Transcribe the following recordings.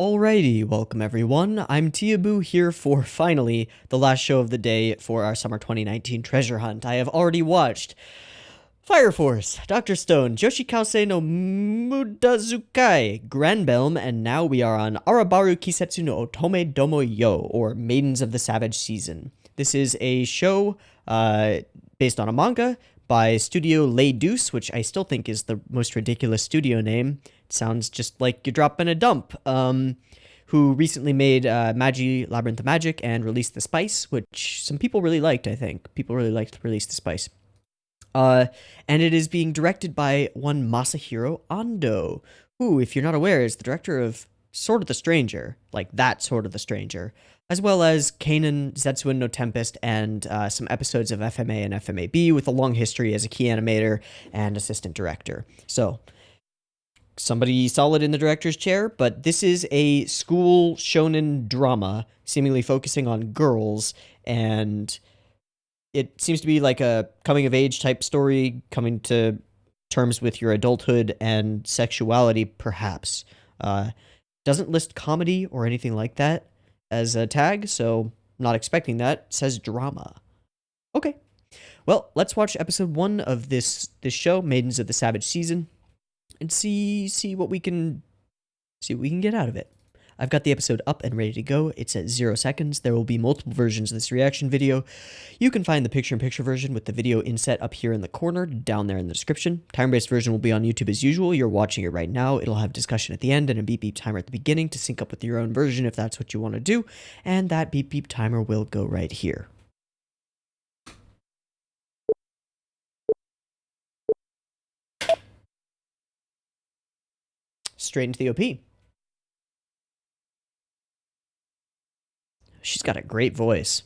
Alrighty, welcome everyone. I'm Teeaboo here for finally the last show of the day for our summer 2019 treasure hunt. I have already watched Fire Force, Dr. Stone, Joshikase no Mudazukai, Granbelm, and now we are on Araburu Kisetsu no Otome-domo yo, or Maidens of the Savage Season. This is a show based on a manga by Studio Les Deuce, which I still think is the most ridiculous studio name. It sounds just like you're dropping a dump. Who recently made Magi Labyrinth of Magic and Release the Spice, which some people really liked, I think. People really liked Release the Spice. And it is being directed by one Masahiro Ando, who, if you're not aware, is the director of Sword of the Stranger, like that Sword of the Stranger, as well as Kanon, Zetsuen no Tempest, and some episodes of FMA and FMAB, with a long history as a key animator and assistant director. So, somebody solid in the director's chair, but this is a school shonen drama, seemingly focusing on girls, and it seems to be like a coming-of-age type story, coming to terms with your adulthood and sexuality, perhaps. Doesn't list comedy or anything like that as a tag, so not expecting that. It says drama. Okay. Well, let's watch episode 1 of this show, Maidens of the Savage Season, and see what we can get out of it. I've got the episode up and ready to go. It's at 0 seconds. There will be multiple versions of this reaction video. You can find the picture-in-picture version with the video inset up here in the corner, down there in the description. Time-based version will be on YouTube as usual. You're watching it right now. It'll have discussion at the end and a beep-beep timer at the beginning to sync up with your own version if that's what you want to do. And that beep-beep timer will go right here. Straight into the OP. She's got a great voice.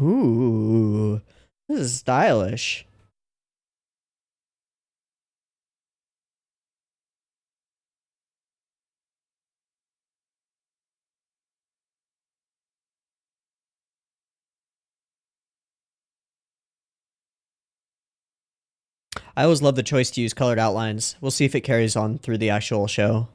Ooh, this is stylish. I always love the choice to use colored outlines. We'll see if it carries on through the actual show.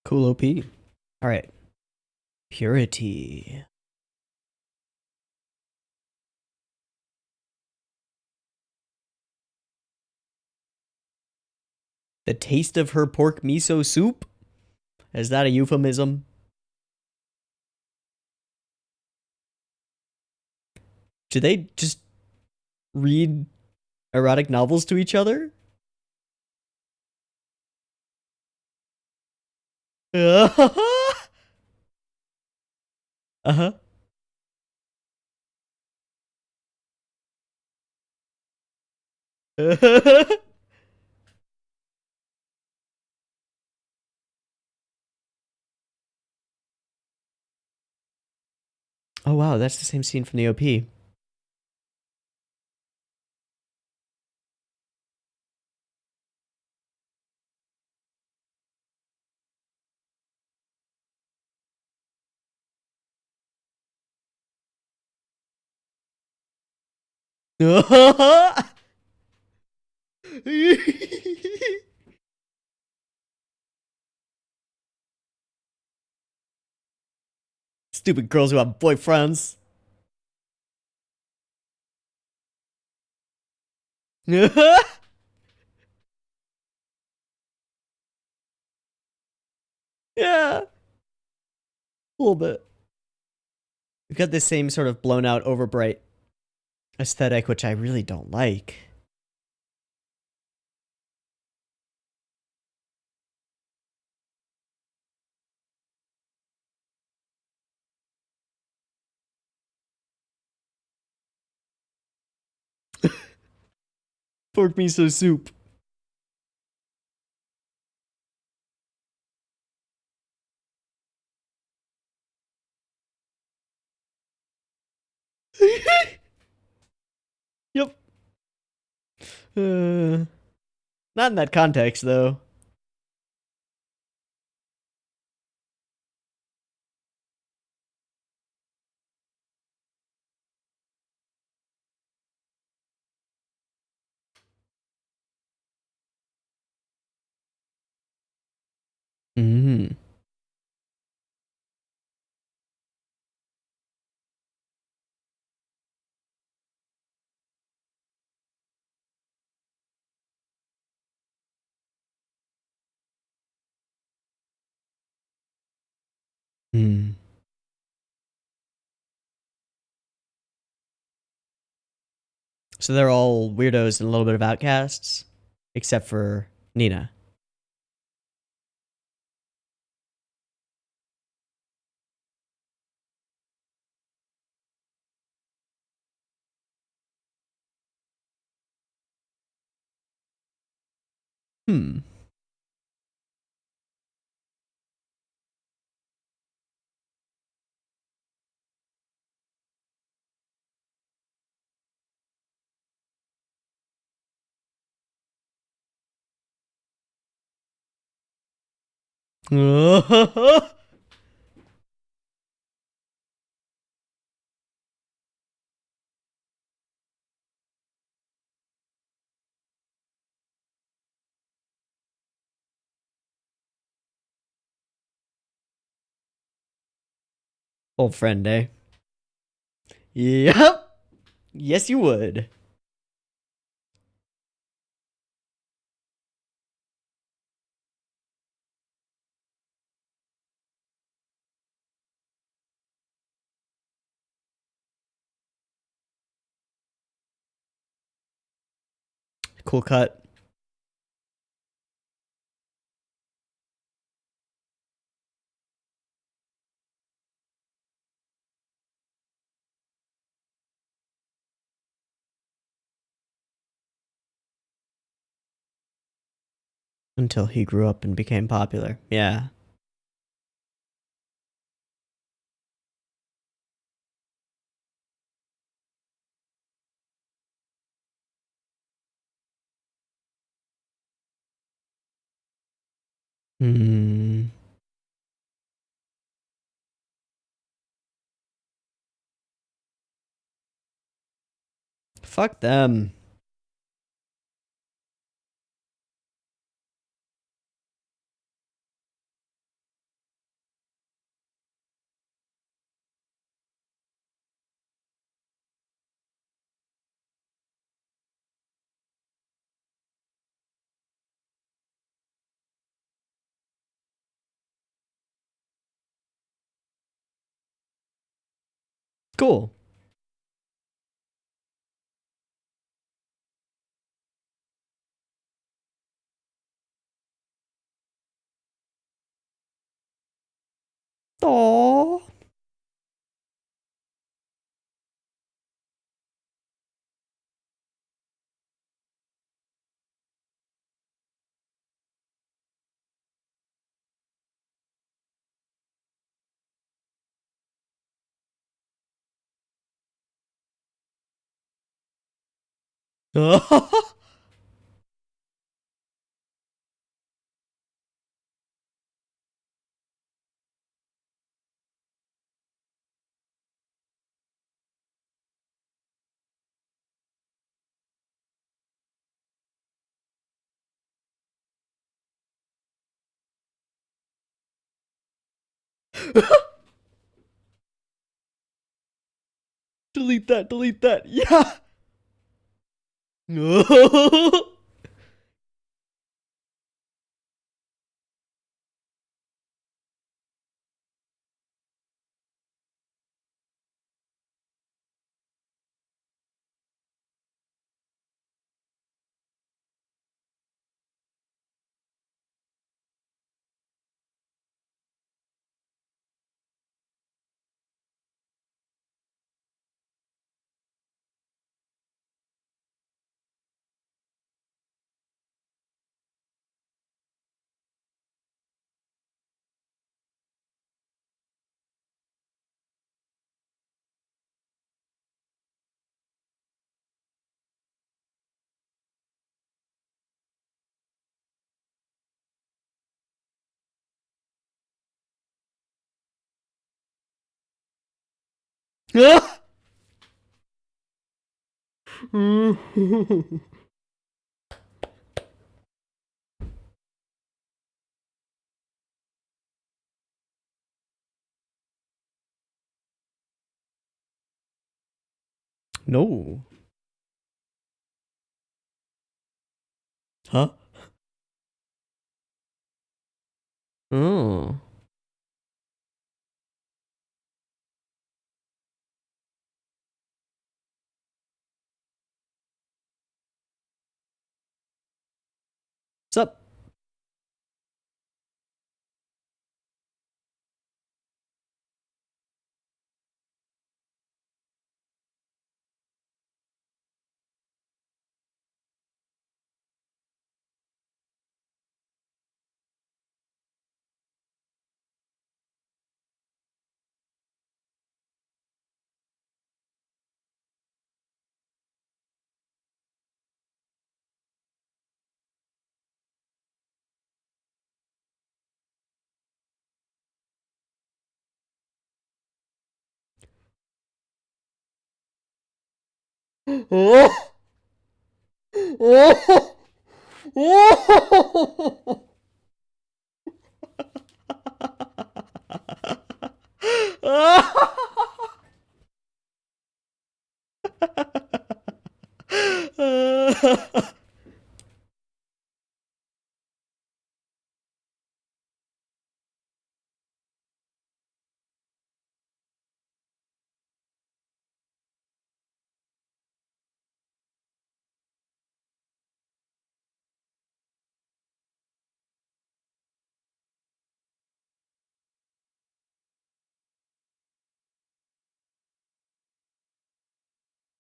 Cool OP. All right. Purity. The taste of her pork miso soup? Is that a euphemism? Do they just read erotic novels to each other? Uh-huh. Oh wow, that's the same scene from the OP. Stupid girls who have boyfriends. Yeah. A little bit. We've got this same sort of blown out, overbright aesthetic, which I really don't like. Pork miso soup. Yep. Not in that context, though. Mm. Mm. So they're all weirdos and a little bit of outcasts, except for Nina. Hmm. Old friend, eh? Yep. Yes, you would. Cool cut. Until he grew up and became popular. Yeah. Hmm. Fuck them. Cool. Aww. Delete that. Delete that. Yeah. No. Huh? Oh. What's up?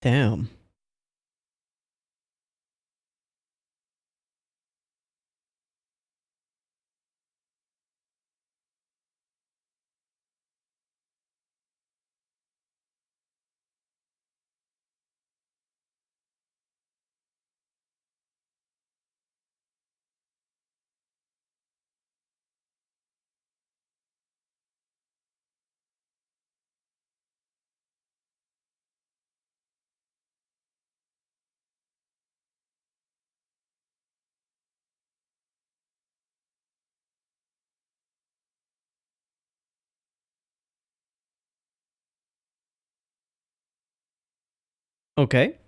Damn. Okay.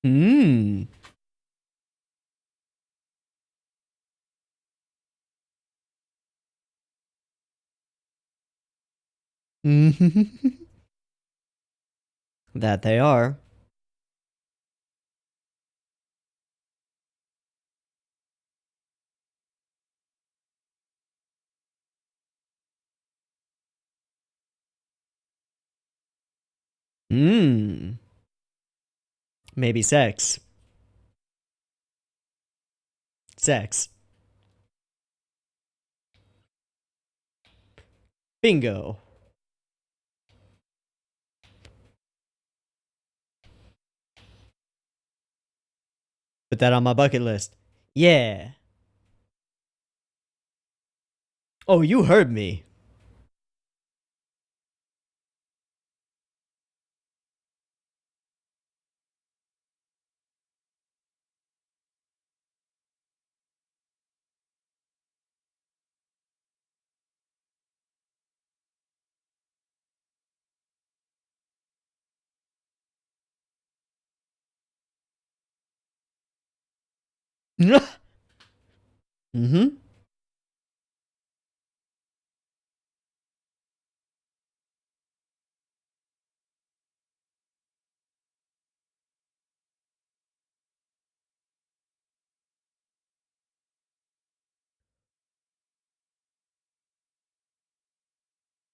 Hmm. That they are. Hmm. Maybe sex. Sex. Bingo. Put that on my bucket list. Yeah. Oh, you heard me. Mm-hmm.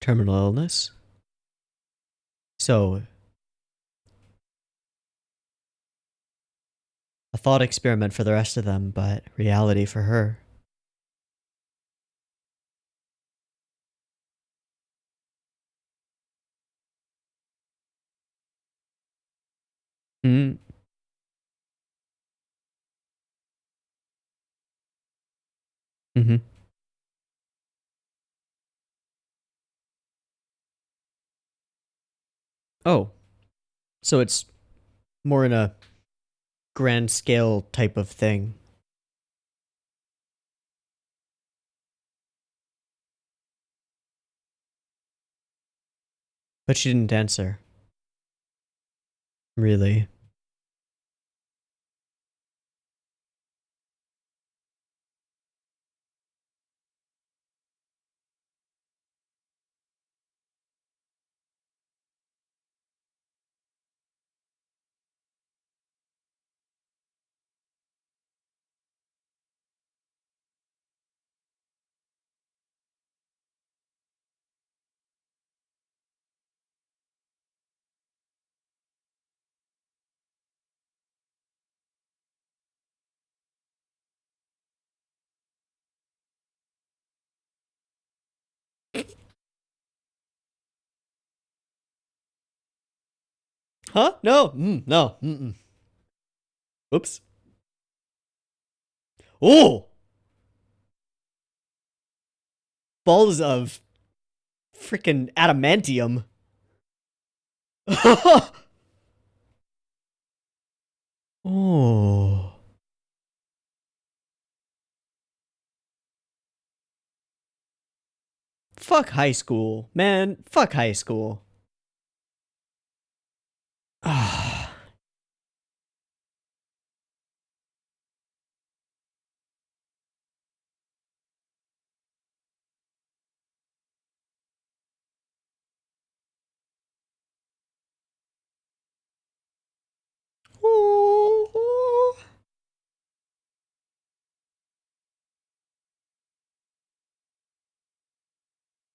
Terminal illness. So, a thought experiment for the rest of them, but reality for her. Mm. Mm-hmm. Oh, so it's more in a grand scale type of thing. But she didn't answer. Really. Huh? No. No. Mm-mm. Oops. Oh! Balls of freaking adamantium. Oh. Fuck high school. Man, fuck high school. Ah.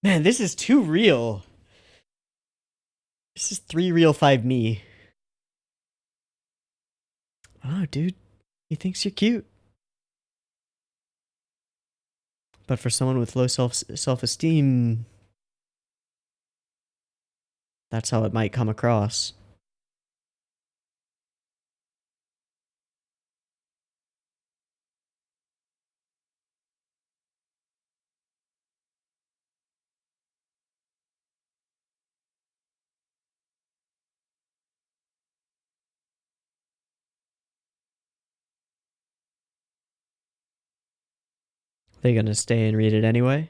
Man, this is too real. This is 3 real 5 me. Oh, dude. He thinks you're cute. But for someone with low self-esteem, that's how it might come across. They gonna stay and read it anyway?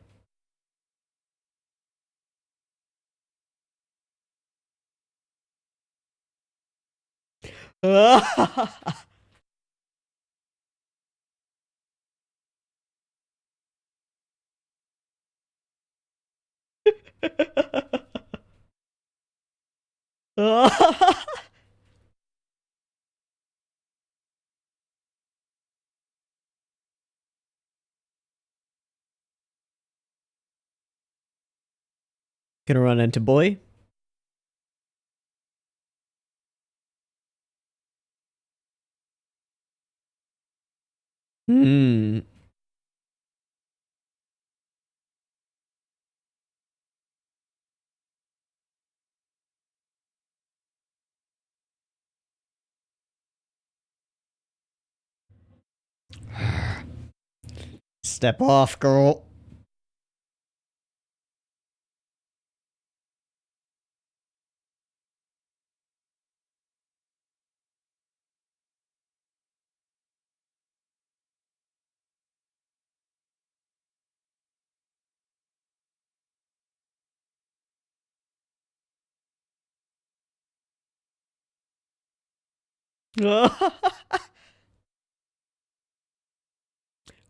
Gonna run into boy? Hmm. Step off, girl.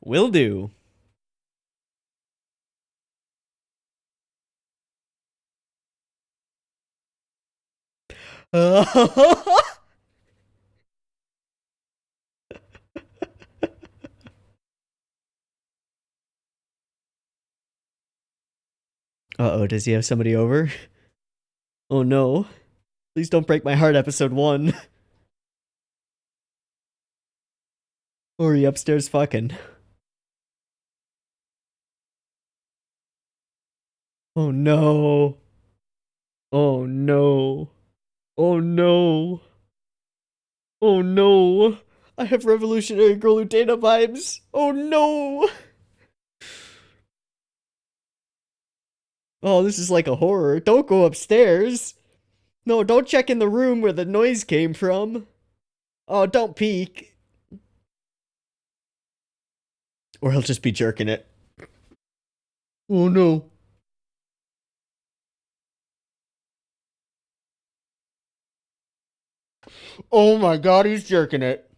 Will do. Uh-oh, does he have somebody over? Oh no. Please don't break my heart, episode 1. Or are you upstairs fucking? Oh no. Oh no. Oh no. Oh no. I have Revolutionary Girl Utena vibes. Oh no. Oh, this is like a horror. Don't go upstairs. No, don't check in the room where the noise came from. Oh, don't peek. Or he'll just be jerking it. Oh no. Oh my god, he's jerking it.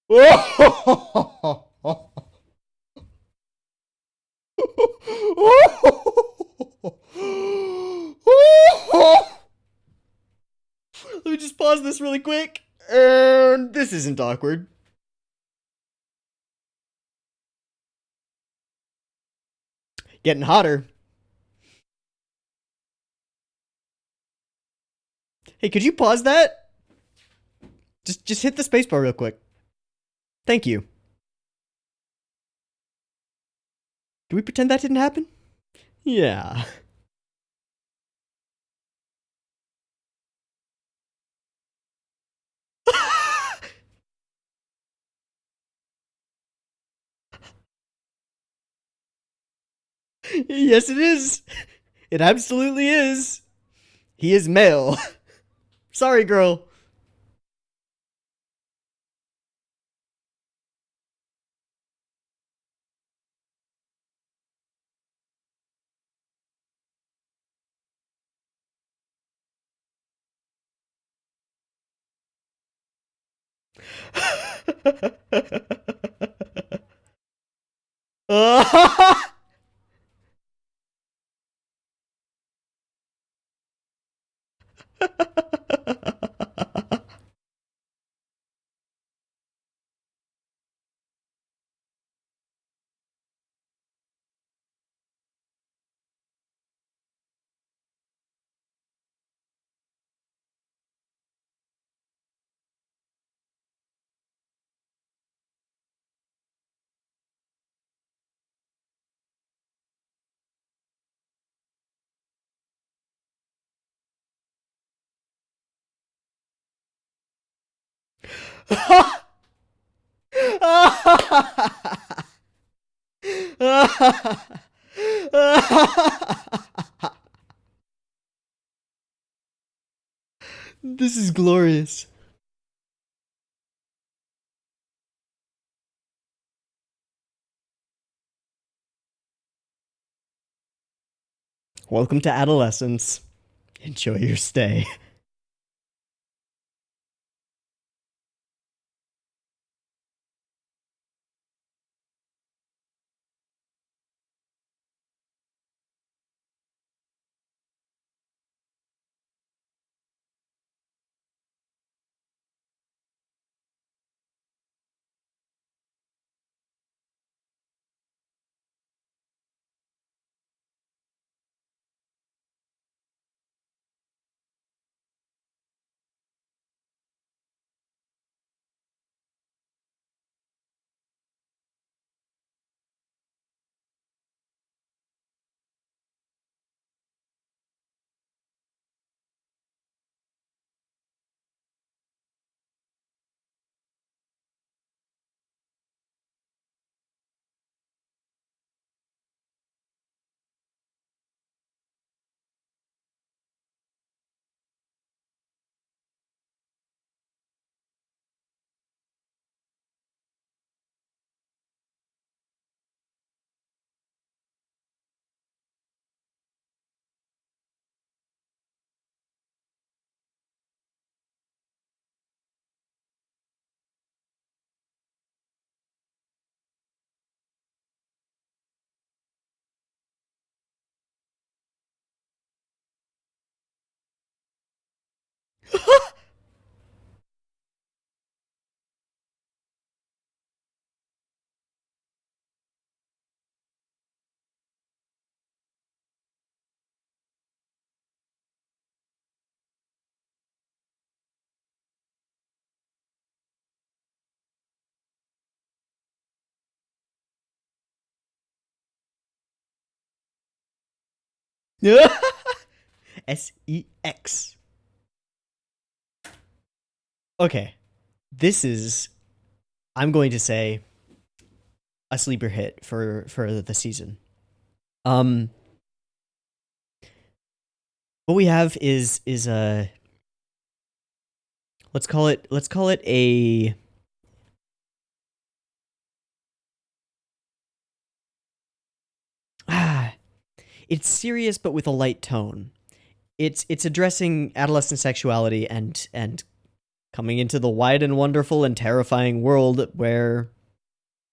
Let me just pause this really quick. And this isn't awkward. Getting hotter. Hey, could you pause that? Just hit the spacebar real quick. Thank you. Do we pretend that didn't happen? Yeah. Yes, it is. It absolutely is. He is male. Sorry, girl. This is glorious. Welcome to adolescence. Enjoy your stay. Sex. Okay, this is, I'm going to say, a sleeper hit for the season. Um, what we have is a, let's call it a, it's serious but with a light tone. It's addressing adolescent sexuality and coming into the wide and wonderful and terrifying world where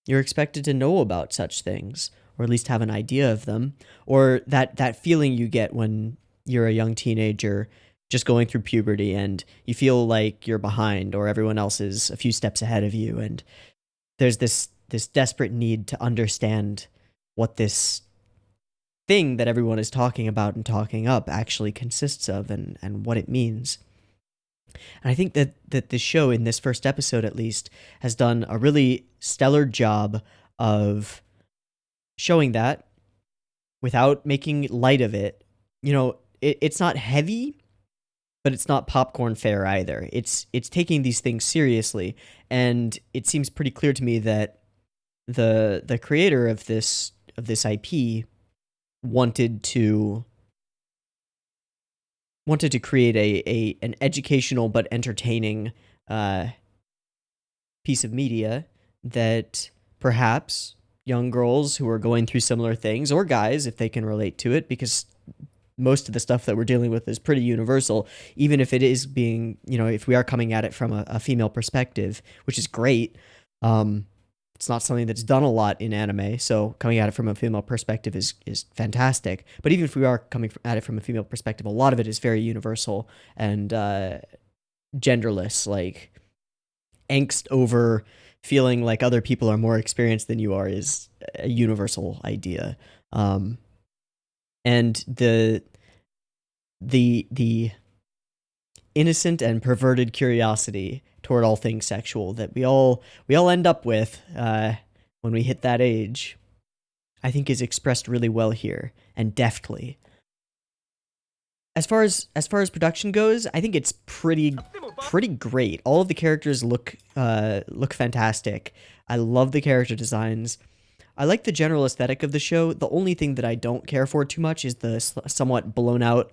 you're expected to know about such things, or at least have an idea of them, or that feeling you get when you're a young teenager just going through puberty and you feel like you're behind or everyone else is a few steps ahead of you, and there's this desperate need to understand what this thing that everyone is talking about and talking up actually consists of, and what it means. And I think that the show, in this first episode at least, has done a really stellar job of showing that without making light of it. You know, it's not heavy, but it's not popcorn fare either. It's taking these things seriously, and it seems pretty clear to me that the creator of this IP wanted to create an educational but entertaining piece of media that perhaps young girls who are going through similar things, or guys if they can relate to it, because most of the stuff that we're dealing with is pretty universal, even if it is being, if we are coming at it from a female perspective, which is great. It's not something that's done a lot in anime, so coming at it from a female perspective is fantastic. But even if we are coming at it from a female perspective, a lot of it is very universal and genderless, like angst over feeling like other people are more experienced than you are is a universal idea. And the innocent and perverted curiosity toward all things sexual that we all end up with when we hit that age, I think is expressed really well here and deftly. As far as production goes, I think it's pretty great. All of the characters look fantastic. I love the character designs. I like the general aesthetic of the show. The only thing that I don't care for too much is the somewhat blown out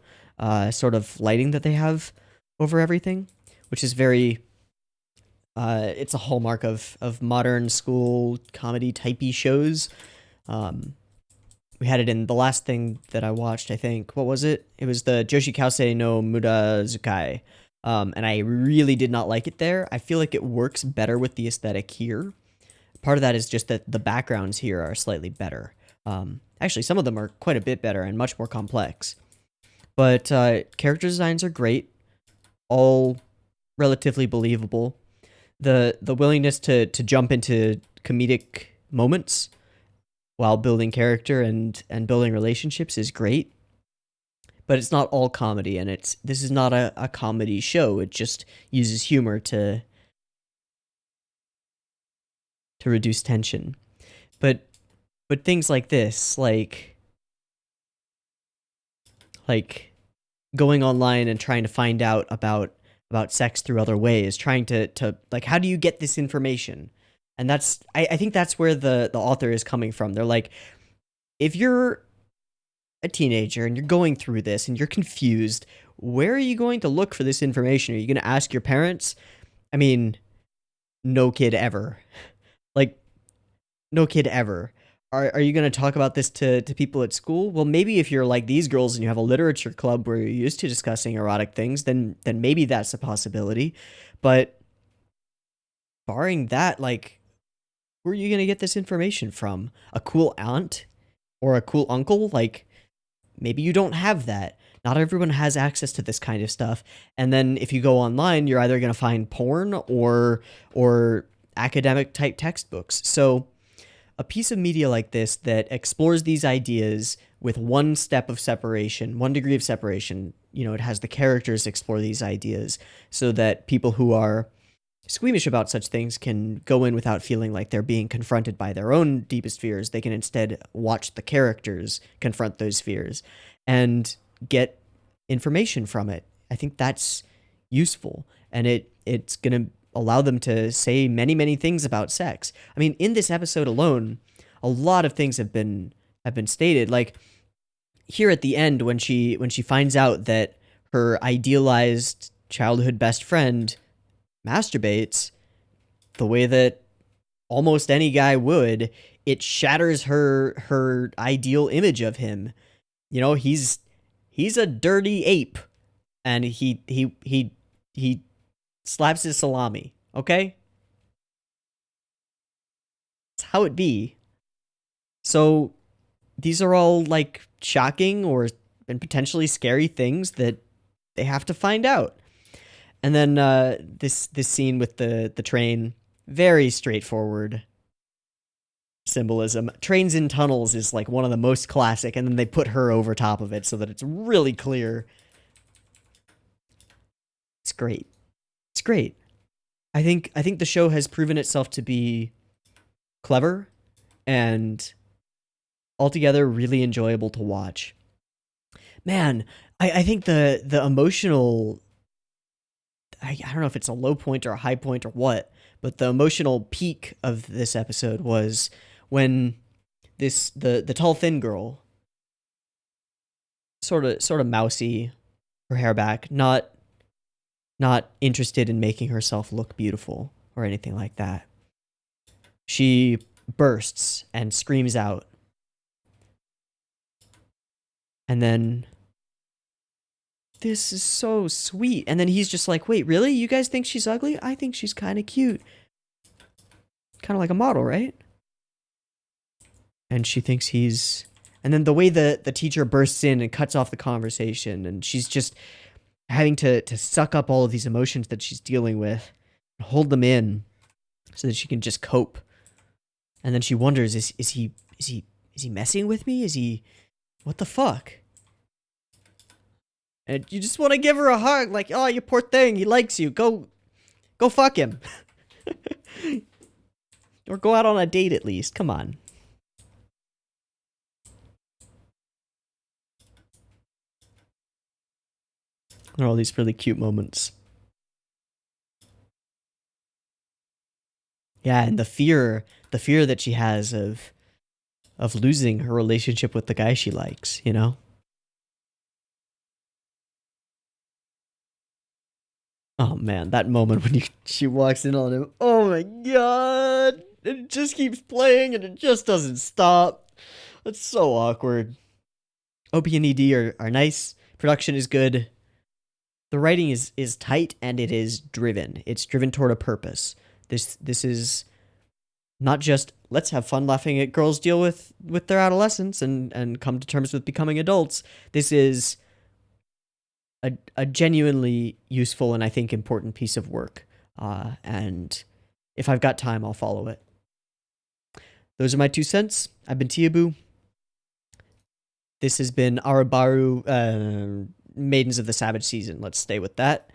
sort of lighting that they have over everything, which is very it's a hallmark of modern school comedy typey shows. We had it in the last thing that I watched, I think. What was it? It was the Joshikausei no Mudazukai. And I really did not like it there. I feel like it works better with the aesthetic here. Part of that is just that the backgrounds here are slightly better. Actually, some of them are quite a bit better and much more complex. But character designs are great. All relatively believable. The willingness to jump into comedic moments while building character and building relationships is great. But it's not all comedy, and this is not a comedy show. It just uses humor to reduce tension. But things like this, like going online and trying to find out about sex through other ways, trying to like, how do you get this information? And that's, I think that's where the author is coming from. They're like, if you're a teenager and you're going through this and you're confused, where are you going to look for this information? Are you going to ask your parents? I mean, no kid ever. Like, no kid ever. Are you going to talk about this to people at school? Well, maybe if you're like these girls and you have a literature club where you're used to discussing erotic things, then maybe that's a possibility. But barring that, like, where are you going to get this information from? A cool aunt or a cool uncle? Like, maybe you don't have that. Not everyone has access to this kind of stuff. And then if you go online, you're either going to find porn or academic type textbooks. So a piece of media like this that explores these ideas with one step of separation, 1 degree of separation, it has the characters explore these ideas so that people who are squeamish about such things can go in without feeling like they're being confronted by their own deepest fears. They can instead watch the characters confront those fears and get information from it. I think that's useful, and it's going to allow them to say many, many things about sex. I mean, in this episode alone, a lot of things have been stated. Like here at the end, when she finds out that her idealized childhood best friend masturbates the way that almost any guy would, it shatters her ideal image of him. You know, he's a dirty ape, and he slaps his salami. Okay, that's how it be. So these are all like shocking or and potentially scary things that they have to find out. And then this scene with the train, very straightforward symbolism. Trains in tunnels is like one of the most classic, and then they put her over top of it so that it's really clear. It's great. It's great. I think the show has proven itself to be clever and altogether really enjoyable to watch. Man, I think the emotional, I don't know if it's a low point or a high point or what, but the emotional peak of this episode was when the tall thin girl, sort of mousy, her hair back, not interested in making herself look beautiful or anything like that. She bursts and screams out. And then, this is so sweet. And then he's just like, wait, really? You guys think she's ugly? I think she's kind of cute. Kind of like a model, right? And she thinks he's... And then the way the teacher bursts in and cuts off the conversation, and she's just having to suck up all of these emotions that she's dealing with, and hold them in so that she can just cope. And then she wonders, is he messing with me? Is he... What the fuck? And you just want to give her a hug, like, oh, you poor thing, he likes you. Go fuck him. Or go out on a date at least. Come on. There are all these really cute moments. Yeah, and the fear that she has of losing her relationship with the guy she likes, you know? Oh man, that moment when she walks in on him. Oh my god! It just keeps playing and it just doesn't stop. It's so awkward. OP and ED are nice. Production is good. The writing is tight and it is driven. It's driven toward a purpose. This is not just let's have fun laughing at girls deal with their adolescence and come to terms with becoming adults. This is a genuinely useful and I think important piece of work. And if I've got time, I'll follow it. Those are my 2 cents. I've been Teeaboo. This has been Araburu, Maidens of the Savage Season. Let's stay with that.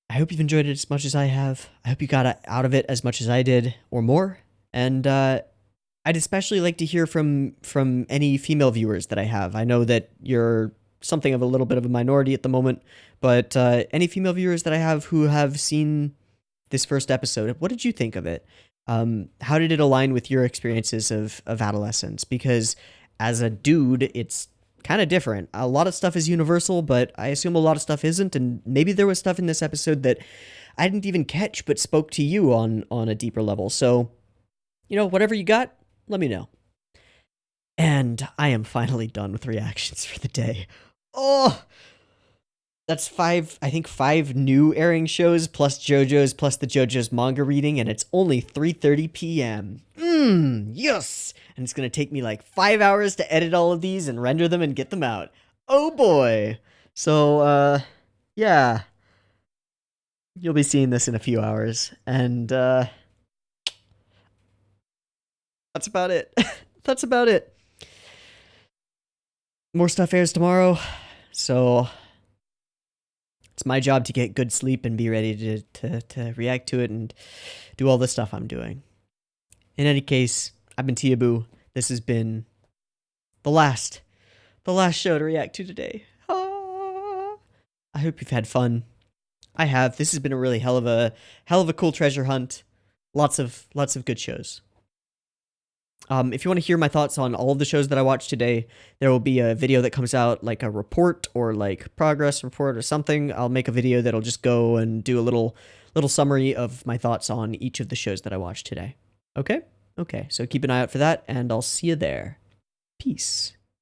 I hope you've enjoyed it as much as I have. I hope you got out of it as much as I did, or more. And I'd especially like to hear from any female viewers that I have. I know that you're something of a little bit of a minority at the moment, but any female viewers that I have who have seen this first episode, what did you think of it? How did it align with your experiences of adolescence? Because as a dude, it's kind of different. A lot of stuff is universal, but I assume a lot of stuff isn't, and maybe there was stuff in this episode that I didn't even catch but spoke to you on a deeper level. So, you know, whatever you got, let me know. And I am finally done with reactions for the day. Oh, that's 5 new airing shows plus JoJo's plus the JoJo's manga reading, and it's only 3:30 p.m. Yes! And it's going to take me like 5 hours to edit all of these and render them and get them out. Oh boy. So, yeah. You'll be seeing this in a few hours, and that's about it. That's about it. More stuff airs tomorrow, so It's my job to get good sleep and be ready to react to it and do all the stuff I'm doing. In any case, I've been Teeaboo. This has been the last show to react to today. Ah. I hope you've had fun. I have. This has been a really hell of a cool treasure hunt. Lots of good shows. If you want to hear my thoughts on all of the shows that I watched today, there will be a video that comes out, like a report or like progress report or something. I'll make a video that'll just go and do a little summary of my thoughts on each of the shows that I watched today. Okay? Okay, so keep an eye out for that, and I'll see you there. Peace.